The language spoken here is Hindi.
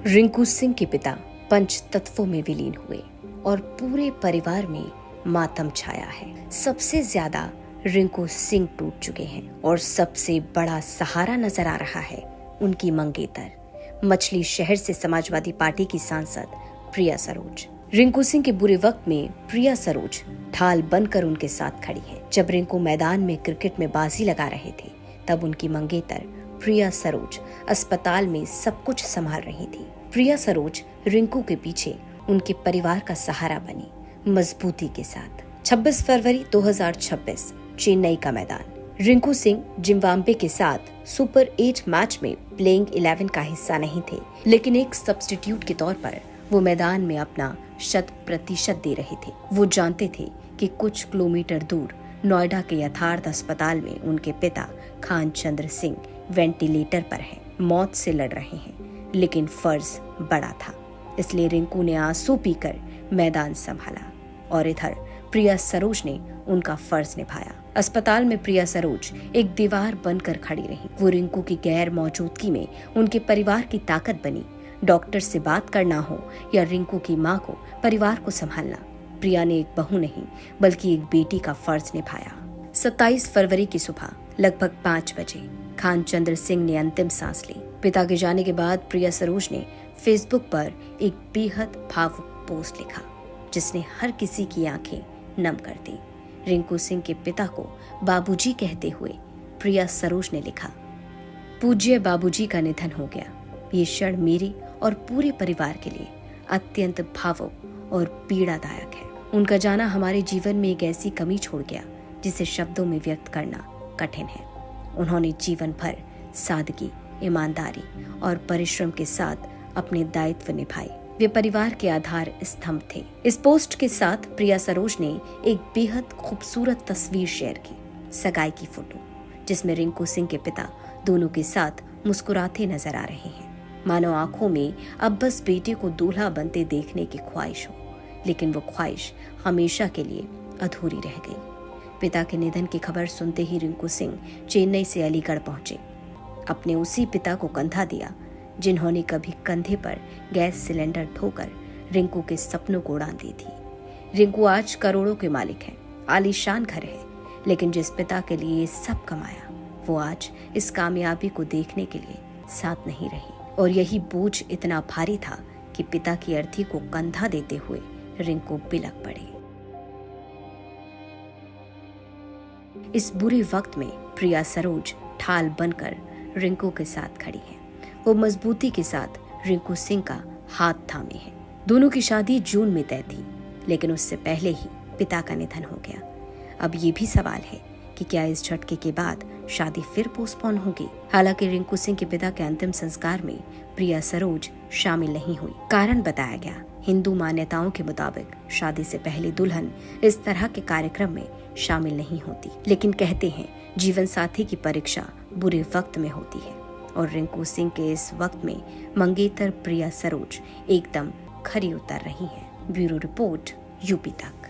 रिंकू सिंह के पिता पंच तत्वों में विलीन हुए और पूरे परिवार में मातम छाया है। सबसे ज्यादा रिंकू सिंह टूट चुके हैं और सबसे बड़ा सहारा नजर आ रहा है उनकी मंगेतर, मछली शहर से समाजवादी पार्टी की सांसद प्रिया सरोज। रिंकू सिंह के बुरे वक्त में प्रिया सरोज ढाल बनकर उनके साथ खड़ी है। जब रिंकू मैदान में क्रिकेट में बाजी लगा रहे थे, तब उनकी मंगेतर प्रिया सरोज अस्पताल में सब कुछ संभाल रही थी। प्रिया सरोज रिंकू के पीछे उनके परिवार का सहारा बनी, मजबूती के साथ। 26 फरवरी 2026 चेन्नई का मैदान। रिंकू सिंह जिम्बाब्वे के साथ सुपर 8 मैच में प्लेइंग 11 का हिस्सा नहीं थे, लेकिन एक सब्स्टिट्यूट के तौर पर वो मैदान में अपना 100% दे रहे थे। वो जानते थे कि कुछ किलोमीटर दूर नोएडा के यथार्थ अस्पताल में उनके पिता खान चंद्र सिंह वेंटिलेटर पर हैं, मौत से लड़ रहे हैं, लेकिन फर्ज बड़ा था, इसलिए रिंकू ने आंसू पीकर मैदान संभाला और इधर प्रिया सरोज ने उनका फर्ज निभाया। अस्पताल में प्रिया सरोज एक दीवार बनकर खड़ी रही। वो रिंकू की गैर मौजूदगी में उनके परिवार की ताकत बनी। डॉक्टर से बात करना हो या रिंकू की माँ को परिवार को संभालना, प्रिया ने एक बहू नहीं बल्कि एक बेटी का फर्ज निभाया। 27 फरवरी की सुबह लगभग 5 बजे खान चंद्र सिंह ने अंतिम सांस ली। पिता के जाने के बाद प्रिया सरोज ने फेसबुक पर एक बेहद भावुक पोस्ट लिखा, जिसने हर किसी की आंखें नम कर दी। रिंकू सिंह के पिता को बाबूजी कहते हुए प्रिया सरोज ने लिखा, पूज्य बाबूजी का निधन हो गया। ये क्षण मेरे और पूरे परिवार के लिए अत्यंत भावुक और पीड़ादायक है। उनका जाना हमारे जीवन में एक ऐसी कमी छोड़ गया जिसे शब्दों में व्यक्त करना कठिन है। उन्होंने जीवन भर सादगी, ईमानदारी और परिश्रम के साथ अपने दायित्व निभाए। वे परिवार के आधार स्तंभ थे। इस पोस्ट के साथ प्रिया सरोज ने एक बेहद खूबसूरत तस्वीर शेयर की, सगाई की फोटो, जिसमें रिंकू सिंह के पिता दोनों के साथ मुस्कुराते नजर आ रहे हैं, मानो आंखों में अब बस बेटे को दूल्हा बनते देखने की ख्वाहिश हो, लेकिन वो ख्वाहिश हमेशा के लिए अधूरी रह गई। पिता के निधन की खबर सुनते ही रिंकू सिंह चेन्नई से अलीगढ़ पहुंचे। अपने उसी पिता को कंधा दिया जिन्होंने कभी कंधे पर गैस सिलेंडर ढोकर रिंकू के सपनों को उड़ान दी थी। रिंकू आज करोड़ों के मालिक हैं, आलीशान घर है, लेकिन जिस पिता के लिए ये सब कमाया, वो आज इस कामयाबी को देखने के लिए साथ नहीं रही। और यही बोझ इतना भारी था कि पिता की अर्थी को कंधा देते हुए रिंकू बिलक पड़े। इस बुरे वक्त में प्रिया सरोज ढाल बनकर रिंकू के साथ खड़ी है। वो मजबूती के साथ रिंकू सिंह का हाथ थामे है। दोनों की शादी जून में तय थी, लेकिन उससे पहले ही पिता का निधन हो गया। अब ये भी सवाल है कि क्या इस झटके के बाद शादी फिर पोस्टपोन होगी। हालांकि रिंकू सिंह के पिता के अंतिम संस्कार में प्रिया सरोज शामिल नहीं हुई। कारण बताया गया, हिंदू मान्यताओं के मुताबिक शादी से पहले दुल्हन इस तरह के कार्यक्रम में शामिल नहीं होती, लेकिन कहते हैं जीवन साथी की परीक्षा बुरे वक्त में होती है और रिंकू सिंह के इस वक्त में मंगेतर प्रिया सरोज एकदम खरी उतर रही हैं। ब्यूरो रिपोर्ट, यूपी तक।